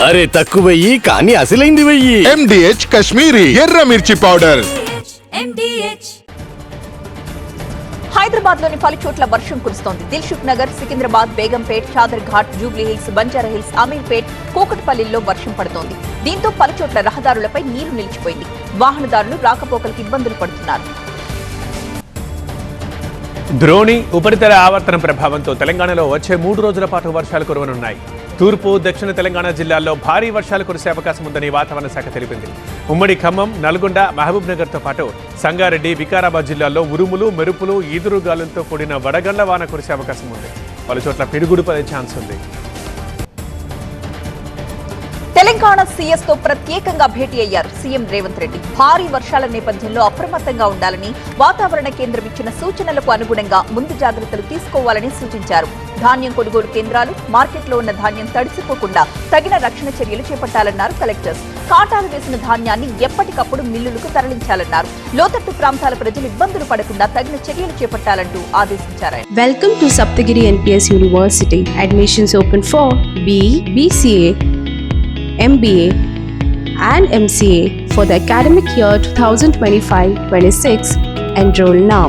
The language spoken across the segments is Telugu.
అరే తక్కువయ్యి కానీ అసలైంది వెయ్యి. MDH కాశ్మీరీ ఎర్ర మిర్చి పౌడర్. హైదరాబాద్ లోని పలు చోట్ల వర్షం కురుస్తోంది. Dilsukh Nagar, Secunderabad, Begumpet, Chadar Ghat, Jubilee Hills, Banjara Hills, Ameerpet, కూకట్పల్లిలో వర్షం పడుతోంది. దీంతో పలు చోట్ల రహదారులపై నీరు నిలిచిపోయింది. వాహనదారులు రాకపోకలకు ఇబ్బందులు పడుతున్నారు. ద్రోణి ఉపరితల ఆవర్తన ప్రభావంతో తెలంగాణలో వచ్చే 3 రోజుల పాటు వర్షాలు కురవనున్నాయి. తూర్పు, దక్షిణ తెలంగాణ జిల్లాల్లో భారీ వర్షాలు కురిసే అవకాశం ఉందని వాతావరణ శాఖ తెలిపింది. ఉమ్మడి ఖమ్మం, నల్గొండ, మహబూబ్ నగర్తో పాటు సంగారెడ్డి, వికారాబాద్ జిల్లాల్లో ఉరుములు, మెరుపులు, ఈదురుగాలులతో కూడిన వడగళ్ల వాన కురిసే అవకాశం ఉంది. పలు చోట్ల పిడుగుడు పడే ఛాన్స్ ఉంది. తెలంగాణ సీఎస్ తో ప్రత్యేకంగా భేటీ అయ్యారు సీఎం రేవంత్ రెడ్డి. భారీ వర్షాల నేపథ్యంలో అప్రమత్తంగా ఉండాలని, వాతావరణ కేంద్రం ఇచ్చిన సూచనలకు అనుగుణంగా ముందు జాగ్రత్తలు తీసుకోవాలని సూచించారు. ధాన్యం కొనుగోలు కేంద్రాలు, మార్కెట్లో ఉన్న ధాన్యం తడిసిపోకుండా తగిన రక్షణ చర్యలు చేపట్టాలన్నారు కలెక్టర్స్. కాటాలు వేసిన ధాన్యాన్ని ఎప్పటికప్పుడు మిల్లులకు తరలించాలన్నారు. లోతట్టు ప్రాంతాల ప్రజలు ఇబ్బందులు పడకుండా తగిన చర్యలు చేపట్టాలంటూ ఆదేశించారు. Welcome to Saptagiri NPS University. Admissions open for BE, BCA, MBA and MCA for the academic year 2025-26. Enroll now.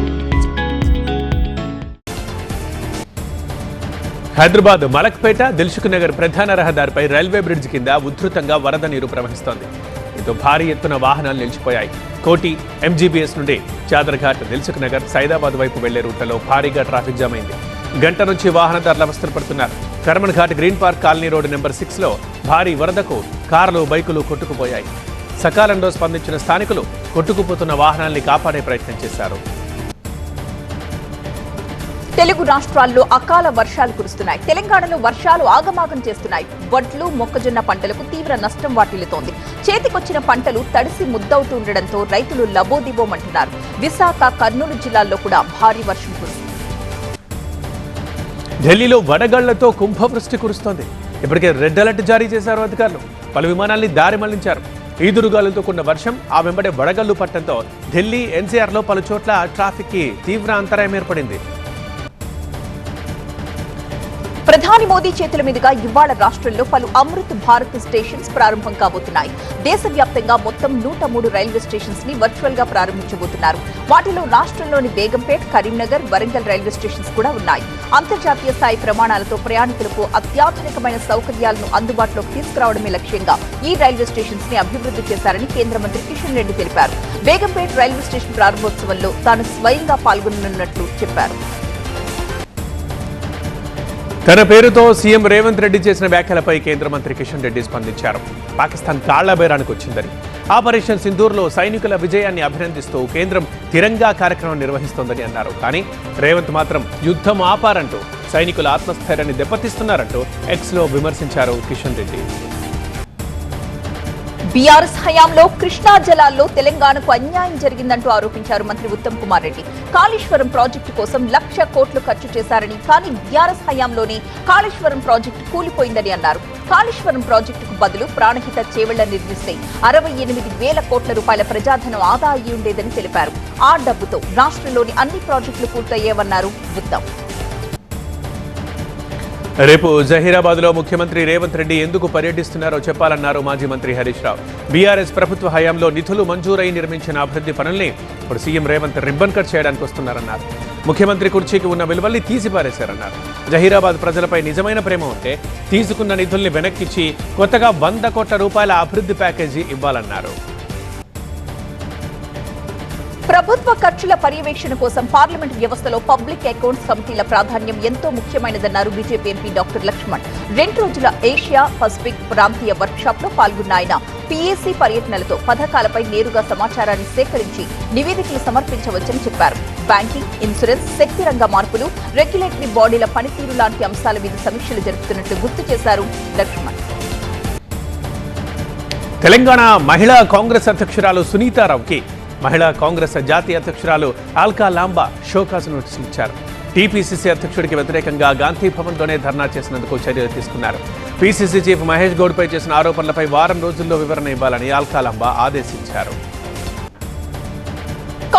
Hyderabad Malakpet, Dilsukh Nagar ప్రధాన రహదారిపై రైల్వే బ్రిడ్జ్ కింద ఉధృతంగా వరద నీరు ప్రవహిస్తోంది. దీంతో భారీ ఎత్తున వాహనాలు నిలిచిపోయాయి. కోటి, MGBS నుండి చాదర్ఘాట్, దిల్సుఖ్ నగర్, సైదాబాద్ వైపు వెళ్లే రూట్లలో భారీగా ట్రాఫిక్ జామ్ అయింది. గంట నుంచి వాహనదారులు అవస్థలు పడుతున్నారు. Karman Ghat, green park colony road number 6లో భారీ వరదకు కార్లు, బైకులు కొట్టుకుపోయాయి. సకాలంలో స్పందించిన స్థానికులు కొట్టుకుపోతున్న వాహనాల్ని కాపాడే ప్రయత్నం చేశారు. తెలుగు రాష్ట్రాల్లో అకాల వర్షాలు కురుస్తున్నాయి. తెలంగాణలో వర్షాలు ఆగమాగం చేస్తున్నాయి. వడ్లు, మొక్కజొన్న పంటలకు తీవ్ర నష్టం వాటిల్లుతోంది. చేతికొచ్చిన పంటలు తడిసి ముద్దవుతుండటంతో రైతులు లబోదిబోమంటున్నారు. విశాఖ, కర్నూలు జిల్లాల్లో కూడా భారీ వర్షం కురుస్తుంది. ఢిల్లీలో వడగళ్లతో కుంభవృష్టి కురుస్తోంది. ఇప్పటికే రెడ్ అలర్ట్ జారీ చేశారు అధికారులు. పలు విమానాల్ని దారి మళ్లించారు. ఈదురుగాలులతో కూడిన వర్షం, ఆ వెంబడే వడగళ్లు పట్టడంతో ఢిల్లీ, NCRలో పలు చోట్ల ట్రాఫిక్ కి తీవ్ర అంతరాయం ఏర్పడింది. ప్రధాని మోదీ చేతుల మీదుగా ఇవాళ రాష్ట్రంలో పలు అమృత్ భారత్ స్టేషన్స్ ప్రారంభం కాబోతున్నాయి. దేశవ్యాప్తంగా మొత్తం 103 రైల్వే స్టేషన్స్ ని వర్చువల్ గా ప్రారంభించబోతున్నారు. వాటిలో రాష్ట్రంలోని బేగంపేట్, కరీంనగర్, వరంగల్ రైల్వే స్టేషన్స్ కూడా ఉన్నాయి. అంతర్జాతీయ స్థాయి ప్రమాణాలతో ప్రయాణికులకు అత్యాధునికమైన సౌకర్యాలను అందుబాటులోకి తీసుకురావడమే లక్ష్యంగా ఈ రైల్వే స్టేషన్స్ ని అభివృద్ధి చేశారని కేంద్ర మంత్రి కిషన్ రెడ్డి తెలిపారు. బేగంపేట్ రైల్వే స్టేషన్ ప్రారంభోత్సవంలో తాను స్వయంగా పాల్గొననున్నట్లు చెప్పారు. తన పేరుతో సీఎం రేవంత్ రెడ్డి చేసిన వ్యాఖ్యలపై కేంద్ర మంత్రి కిషన్ రెడ్డి స్పందించారు. పాకిస్తాన్ కాళ్ల బేరానికి వచ్చిందని, ఆపరేషన్ సింధూర్లో సైనికుల విజయాన్ని అభినందిస్తూ కేంద్రం తిరంగా కార్యక్రమం నిర్వహిస్తోందని అన్నారు. కానీ రేవంత్ మాత్రం యుద్ధం ఆపారంటూ సైనికుల ఆత్మస్థైర్యాన్ని దెబ్బతీస్తున్నారంటూ ఎక్స్లో విమర్శించారు కిషన్ రెడ్డి. బీఆర్ఎస్ హయాంలో కృష్ణా జలాల్లో తెలంగాణకు అన్యాయం జరిగిందంటూ ఆరోపించారు మంత్రి ఉత్తమ్ కుమార్ రెడ్డి. కాళేశ్వరం ప్రాజెక్టు కోసం 1,00,000 కోట్లు ఖర్చు చేశారని, కానీ బీఆర్ఎస్ హయాంలోనే కాళేశ్వరం ప్రాజెక్టు కూలిపోయిందని అన్నారు. కాళేశ్వరం ప్రాజెక్టుకు బదులు ప్రాణహిత చేవెళ్ల నిర్మిస్తే 68,000 కోట్ల రూపాయల ప్రజాధనం ఆదా అయ్యి ఉండేదని తెలిపారు. ఆ డబ్బుతో రాష్ట్రంలోని అన్ని ప్రాజెక్టులు పూర్తయ్యేవన్నారు ఉత్తమ్. రేపు జహీరాబాద్లో ముఖ్యమంత్రి రేవంత్ రెడ్డి ఎందుకు పర్యటిస్తున్నారో చెప్పాలన్నారు మాజీ మంత్రి హరీష్ రావు. బీఆర్ఎస్ ప్రభుత్వ హయాంలో నిధులు మంజూరై నిర్మించిన అభివృద్ధి పనుల్ని ఇప్పుడు సీఎం రేవంత్ రిబ్బన్ కట్ చేయడానికి వస్తున్నారన్నారు. ముఖ్యమంత్రి కుర్చీకి ఉన్న విలువల్ని తీసిపారేశారన్నారు. జహీరాబాద్ ప్రజలపై నిజమైన ప్రేమ ఉంటే తీసుకున్న నిధుల్ని వెనక్కిచ్చి కొత్తగా 100 కోట్ల రూపాయల అభివృద్ధి ప్యాకేజీ ఇవ్వాలన్నారు. ప్రభుత్వ ఖర్చుల పర్యవేక్షణ కోసం పార్లమెంట్ వ్యవస్థలో పబ్లిక్ అకౌంట్స్ కమిటీల ప్రాధాన్యం ఎంతో ముఖ్యమైనదన్నారు బీజేపీ ఎంపీ డాక్టర్ లక్ష్మణ్. 2 రోజుల ఏషియా పసిఫిక్ ప్రాంతీయ వర్క్షాప్ లో పాల్గొన్న ఆయన పీఏసీ పర్యటనలతో పథకాలపై నేరుగా సమాచారాన్ని సేకరించి నివేదికలు సమర్పించవచ్చని చెప్పారు. బ్యాంకింగ్, ఇన్సూరెన్స్, శక్తి రంగ మార్పులు, రెగ్యులేటరీ బాడీల పనితీరు లాంటి అంశాల మీద సమీక్షలు జరుపుతున్నట్లు గుర్తు చేశారు లక్ష్మణ్. తెలంగాణ మహిళా కాంగ్రెస్ అధ్యక్షురాలు సునీతారావుకి మహిళా కాంగ్రెస్ జాతీయ అధ్యక్షురాలు ఆల్కా లాంబా షోకాజ్ నోటీసులు ఇచ్చారు. టీపీసీసీ అధ్యక్షుడికి వ్యతిరేకంగా గాంధీ భవన్లోనే ధర్నా చేసినందుకు చర్యలు తీసుకున్నారు. పీసీసీ చీఫ్ మహేష్ గౌడ్పై చేసిన ఆరోపణలపై వారం రోజుల్లో వివరణ ఇవ్వాలని ఆల్కా లాంబా ఆదేశించారు.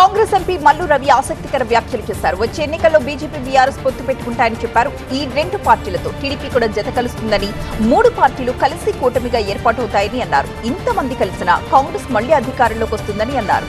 కాంగ్రెస్ ఎంపీ మల్లు రవి ఆసక్తికర వ్యాఖ్యలు చేశారు. వచ్చే ఎన్నికల్లో బీజేపీ బీఆర్ఎస్ పొత్తు పెట్టుకుంటాయని చెప్పారు. ఈ రెండు పార్టీలతో టీడీపీ కూడా జత కలుస్తుందని, 3 పార్టీలు కలిసి కూటమిగా ఏర్పాటవుతాయని అన్నారు. ఇంతమంది కలిసినా కాంగ్రెస్ మళ్లీ అధికారంలోకి వస్తుందని అన్నారు.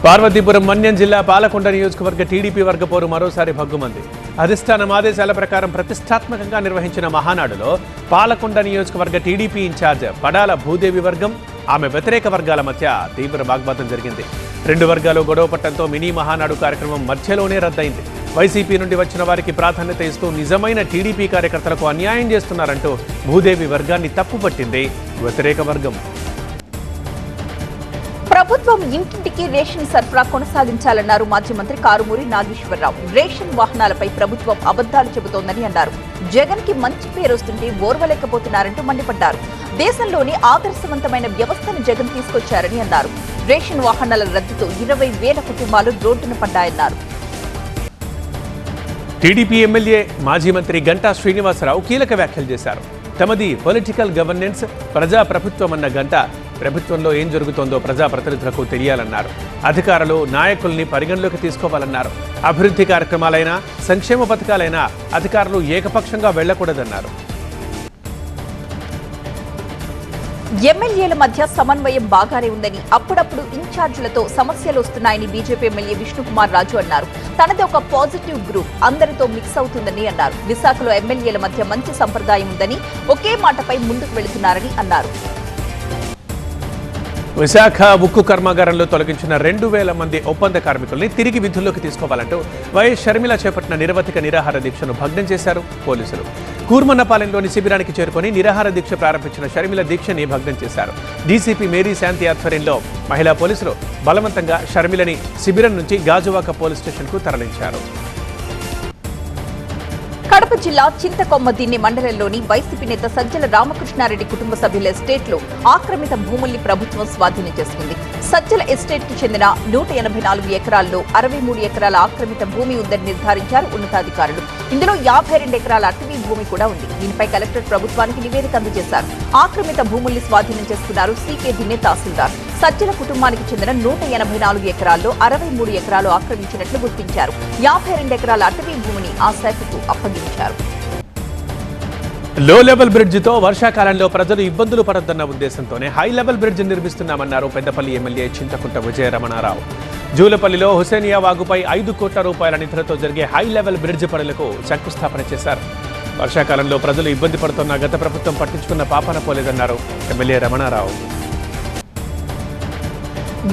పార్వతీపురం మన్యం జిల్లా పాలకొండ నియోజకవర్గ టీడీపీ వర్గ పోరు మరోసారి భగ్గుమంది. అధిష్టానం ఆదేశాల ప్రకారం ప్రతిష్టాత్మకంగా నిర్వహించిన మహానాడులో పాలకొండ నియోజకవర్గ టీడీపీ ఇన్ఛార్జ్ పడాల భూదేవి వర్గం, ఆమె వ్యతిరేక వర్గాల మధ్య తీవ్ర వాగ్వాదం జరిగింది. 2 వర్గాలు గొడవ పట్టడంతో మినీ మహానాడు కార్యక్రమం మధ్యలోనే రద్దయింది. వైసీపీ నుండి వచ్చిన వారికి ప్రాధాన్యత ఇస్తూ నిజమైన టీడీపీ కార్యకర్తలకు అన్యాయం చేస్తున్నారంటూ భూదేవి వర్గాన్ని తప్పుపట్టింది వ్యతిరేక వర్గం. ప్రభుత్వం ఇంటింటికి రేషన్ సరఫరా కొనసాగించాలన్నారు మాజీ మంత్రి కారుమూరి నాగేశ్వరరావు. రేషన్ వాహనాలపై ప్రభుత్వం అబద్దాలు చెబుతోందని అన్నారు. జగన్ కి మంచి పేరు వస్తుంటే ఓర్వలేకపోతున్నారంటూ మండిపడ్డారు. దేశంలోని ఆదర్శవంతమైన వ్యవస్థను జగన్ తీసుకొచ్చారని అన్నారు. రేషన్ వాహనాల రద్దుతో 20,000 కుటుంబాలు రోడ్డున పడ్డాయన్నారు. టీడీపీ ఎమ్మెల్యే మాజీ మంత్రి గంటా శ్రీనివాసరావు కీలక వ్యాఖ్యలు చేశారు. తమది పొలిటికల్ గవర్నెన్స్, ప్రజా ప్రభుత్వం అన్న గంట ప్రభుత్వంలో ఏం జరుగుతోందో ప్రజాప్రతినిధులకు తెలియాలన్నారు. అధికారులు నాయకుల్ని పరిగణలోకి తీసుకోవాలన్నారు. అభివృద్ధి కార్యక్రమాలైనా సంక్షేమ పథకాలైనా అధికారులు ఏకపక్షంగా వెళ్లకూడదన్నారు. ఎమ్మెల్యేల మధ్య సమన్వయం బాగానే ఉందని, అప్పుడప్పుడు ఇన్ఛార్జీలతో సమస్యలు వస్తున్నాయని బీజేపీ ఎమ్మెల్యే విష్ణుకుమార్ రాజు అన్నారు. తనది ఒక పాజిటివ్ గ్రూప్, అందరితో మిక్స్ అవుతుందని అన్నారు. విశాఖలో ఎమ్మెల్యేల మధ్య మంచి సంప్రదాయం ఉందని, ఒకే మాటపై ముందుకు వెళుతున్నారని అన్నారు. విశాఖ ఉక్కు కర్మాగారంలో తొలగించిన 2,000 మంది ఒప్పంద కార్మికుల్ని తిరిగి విధుల్లోకి తీసుకోవాలంటూ వైఎస్ షర్మిల చేపట్టిన నిరవధిక నిరాహార దీక్షను భగ్నం చేశారు పోలీసులు. కూర్మన్నపాలెంలోని శిబిరానికి చేరుకొని నిరాహార దీక్ష ప్రారంభించిన షర్మిల దీక్షని భగ్నం చేశారు. డీసీపీ మేరీ శాంతి ఆధ్వర్యంలో మహిళా పోలీసులు బలవంతంగా షర్మిలని శిబిరం నుంచి గాజువాక పోలీస్ స్టేషన్కు తరలించారు. కడప జిల్లా చింతకొమ్మదిన్నె మండలంలోని వైసీపీ నేత సజ్జల రామకృష్ణారెడ్డి కుటుంబ సభ్యుల ఎస్టేట్లో ఆక్రమిత భూముల్ని ప్రభుత్వం స్వాధీనం చేసుకుంది. సజ్జల ఎస్టేట్ కు చెందిన 184 ఎకరాల్లో 63 ఎకరాల ఆక్రమిత భూమి ఉందని నిర్ధారించారు ఉన్నతాధికారులు. ఇందులో 52 ఎకరాల అటవీ భూమి కూడా ఉంది. దీనిపై కలెక్టర్ ప్రభుత్వానికి నివేదిక అందజేశారు. ఆక్రమిత భూముల్ని స్వాధీనం చేసుకున్నారు సీకే దిన్నె తహసీల్దార్. సజ్జల కుటుంబానికి చెందిన 184 ఎకరాల్లో 63 ఎకరాలు ఆక్రమించినట్లు గుర్తించారు. 52 ఎకరాల అటవీ భూమిని ఆ శాఖకు అప్పగించారు. లో లెవెల్ బ్రిడ్జితో వర్షాకాలంలో ప్రజలు ఇబ్బందులు పడొద్దన్న ఉద్దేశంతోనే హై లెవెల్ బ్రిడ్జ్ నిర్మిస్తున్నామన్నారు పెద్దపల్లి ఎమ్మెల్యే చింతకుంట విజయ రమణారావు. జూలపల్లిలో హుసేనియా వాగుపై 5 కోట్ల రూపాయల నిధులతో జరిగే హై లెవెల్ బ్రిడ్జ్ పనులకు శంకుస్థాపన చేశారు. వర్షాకాలంలో ప్రజలు ఇబ్బంది పడుతున్న గత ప్రభుత్వం పట్టించుకున్న పాపాన పోలేదన్నారు ఎమ్మెల్యే రమణారావు.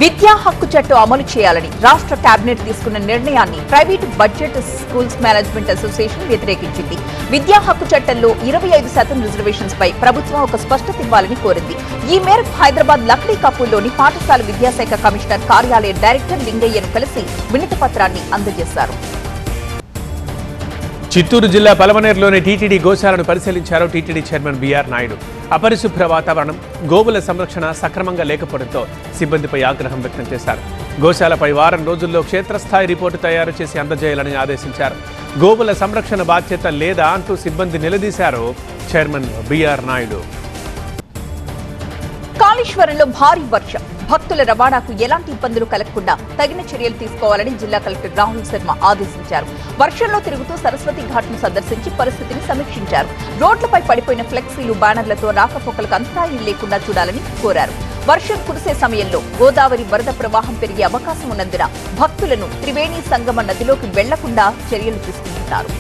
విద్యా హక్కు చట్టం అమలు చేయాలని రాష్ట్ర కేబినెట్ తీసుకున్న నిర్ణయాన్ని private budget schools management association వ్యతిరేకించింది. విద్యా హక్కు చట్టంలో 25% రిజర్వేషన్స్ పై ప్రభుత్వం ఒక స్పష్టత ఇవ్వాలని కోరింది. ఈ మేరకు హైదరాబాద్ లక్డీ కపూర్లోని పాఠశాల విద్యాశాఖ కమిషనర్ కార్యాలయ డైరెక్టర్ లింగయ్యను కలిసి వినతి పత్రాన్ని అందజేశారు. చిత్తూరు జిల్లా పలమనేరులోని టీటీడీ గోశాలను పరిశీలించారు టీటీడీ చైర్మన్ బీఆర్ నాయుడు. అపరిశుభ్ర వాతావరణం, గోవుల సంరక్షణ సక్రమంగా లేకపోవడంతో సిబ్బందిపై ఆగ్రహం వ్యక్తం చేశారు. గోశాలపై వారం రోజుల్లో క్షేత్రస్థాయి రిపోర్టు తయారు చేసి అందజేయాలని ఆదేశించారు. గోవుల సంరక్షణ బాధ్యత లేదా అంటూ సిబ్బంది నిలదీశారు చైర్మన్ బీఆర్ నాయుడు. కాళేశ్వరంలో భారీ వర్షం, భక్తుల రవాణాకు ఎలాంటి ఇబ్బందులు కలగకుండా తగిన చర్యలు తీసుకోవాలని జిల్లా కలెక్టర్ రాహుల్ శర్మ ఆదేశించారు. వర్షంలో తిరుగుతూ సరస్వతి ఘాట్ను సందర్శించి పరిస్థితిని సమీక్షించారు. రోడ్లపై పడిపోయిన ఫ్లెక్సీలు, బ్యానర్లతో రాకపోకలకు అంతరాయం లేకుండా చూడాలని కోరారు. వర్షం కురిసే సమయంలో గోదావరి వరద ప్రవాహం పెరిగే అవకాశం ఉన్నందున భక్తులను త్రివేణి సంగమ నదిలోకి వెళ్లకుండా చర్యలు తీసుకుంటున్నారు.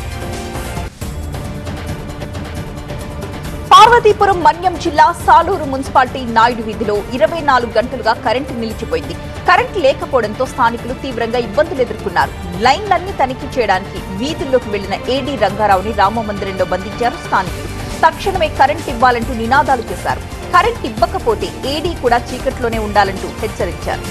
పార్వతీపురం మన్యం జిల్లా సాలూరు మున్సిపాలిటీ నాయుడు వీధిలో 24 గంటలుగా కరెంటు నిలిచిపోయింది. కరెంటు లేకపోవడంతో స్థానికులు తీవ్రంగా ఇబ్బందులు ఎదుర్కొన్నారు. లైన్లన్నీ తనిఖీ చేయడానికి వీధుల్లోకి వెళ్లిన ఏడీ రంగారావుని రామమందిరంలో బంధించారు స్థానికులు. తక్షణమే కరెంటు ఇవ్వాలంటూ నినాదాలు చేశారు. కరెంటు ఇవ్వకపోతే ఏడీ కూడా చీకట్లోనే ఉండాలంటూ హెచ్చరించారు.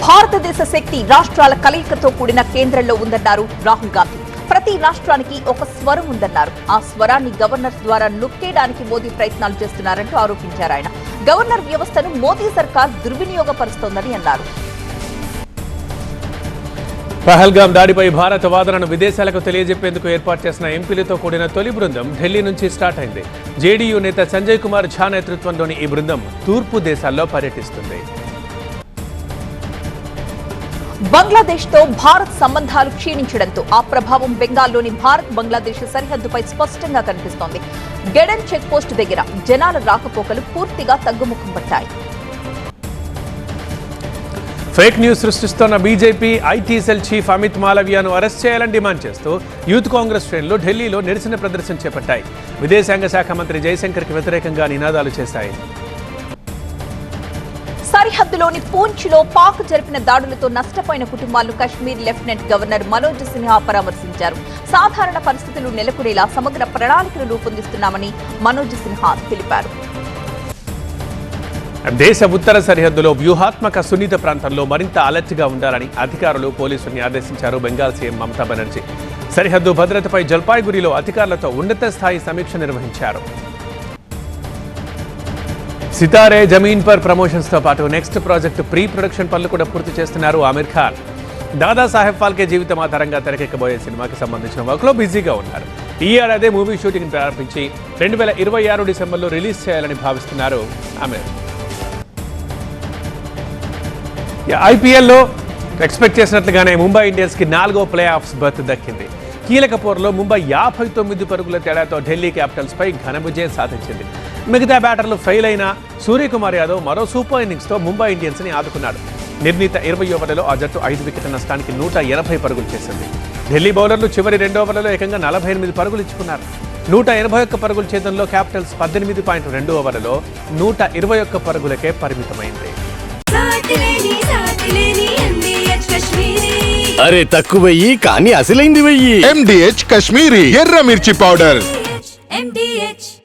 భారతదేశ శక్తి రాష్ట్రాల కలయికతో కూడిన కేంద్రంలో ఉందన్నారు రాహుల్ గాంధీ. ప్రతి రాష్ట్రానికి ఒక స్వరం ఉందన్నారు. ఆ స్వరాన్ని గవర్నర్ ద్వారా నొక్కేయడానికి మోదీ ప్రయత్నాలు చేస్తున్నారంటూ ఆరోపించారు ఆయన. గవర్నర్ వ్యవస్థను మోదీ సర్కార్ దుర్వినియోగపరుస్తోందని అన్నారు. పహల్గాం దాడిపై భారత వాదనను విదేశాలకు తెలియజెప్పేందుకు ఏర్పాటు చేసిన ఎంపీలతో కూడిన తొలి బృందం ఢిల్లీ నుంచి స్టార్ట్ అయింది. జేడీయూ నేత సంజయ్ కుమార్ ఝా నేతృత్వంలోని ఈ బృందం తూర్పు దేశాల్లో పర్యటిస్తుంది. బంగ్లాదేశ్తో భారత్ సంబంధాలు క్షీణించడంతో ఆ ప్రభావం బెంగాల్లోని భారత్ బంగ్లాదేశ్ సరిహద్దుపై స్పష్టంగా కనిపిస్తోంది. గెడన్ చెక్ పోస్ట్ దగ్గర జనాల రాకపోకలు పూర్తిగా తగ్గుముఖం పట్టాయి. ఫేక్ న్యూస్ సృష్టిస్తున్న BJP IT cell chief Amit మాలవియాను అరెస్ట్ చేయాలని డిమాండ్ చేస్తూ యూత్ కాంగ్రెస్ శ్రేణులు ఢిల్లీలో నిరసన ప్రదర్శన చేపట్టాయి. విదేశాంగ శాఖ మంత్రి జైశంకర్కి వ్యతిరేకంగా నినాదాలు చేశాయి. సరిహద్దులోని పూంచ్లో పాక్ జరిపిన దాడులతో నష్టపోయిన కుటుంబాలను కశ్మీర్ లెఫ్టినెంట్ గవర్నర్ మనోజ్ సిన్హా పరామర్శించారు. సాధారణ పరిస్థితులు నెలకొనేలా సమగ్ర ప్రణాళికలు రూపొందిస్తున్నామని మనోజ్ సిన్హా తెలిపారు. దేశ ఉత్తర సరిహద్దులో వ్యూహాత్మక సున్నిత ప్రాంతంలో మరింత అలర్ట్గా ఉండాలని అధికారులు పోలీసుల్ని ఆదేశించారు. బెంగాల్ సీఎం మమతా బెనర్జీ సరిహద్దు భద్రతపై జల్పాయ్గురిలో అధికారులతో ఉన్నత స్థాయి సమీక్ష నిర్వహించారు. సితారే జమీన్ పర్ ప్రమోషన్స్ తో పాటు నెక్స్ట్ ప్రాజెక్టు ప్రీ ప్రొడక్షన్ పనులు కూడా పూర్తి చేస్తున్నారు ఆమిర్ ఖాన్. దాదాసాహెబ్ ఫాల్కే జీవితం ఆధారంగా తెరకెక్కబోయే సినిమాకి సంబంధించిన వర్క్లో బిజీగా ఉన్నారు. ఈ ఏడాదే మూవీ షూటింగ్ ప్రారంభించి 2026 డిసెంబర్లో రిలీజ్ చేయాలని భావిస్తున్నారు ఆమిర్. ఐపీఎల్లో ఎక్స్పెక్ట్ చేసినట్లుగానే ముంబై ఇండియన్స్ కి 4వ ప్లే ఆఫ్స్ బర్త్ దక్కింది. కీలక పోరులో ముంబై 59 పరుగుల తేడాతో ఢిల్లీ క్యాపిటల్స్ పై ఘన విజయం సాధించింది. మిగతా బ్యాటర్లు ఫెయిల్ అయిన సూర్యకుమార్ యాదవ్ మరో సూపర్ ఇన్నింగ్స్ తో ముంబై ఇండియన్స్ ని ఆదుకున్నాడు. నిర్ణీత 20 ఓవర్లలో ఆ జట్టు 5 వికెట్ల నష్టానికి 180 పరుగులు చేసింది. ఢిల్లీ బౌలర్లు చివరి 2 ఓవర్లలో ఏకంగా 48 పరుగులు ఇచ్చుకున్నారు. 181 పరుగుల ఛేదంలో క్యాపిటల్స్ 18.2 ఓవర్లలో 121 పరుగులకే పరిమితమైంది. అరే తక్కువయ్యి కానీ అసలైంది వెయ్యి. MDH కాశ్మీరీ ఎర్ర మిర్చి పౌడర్.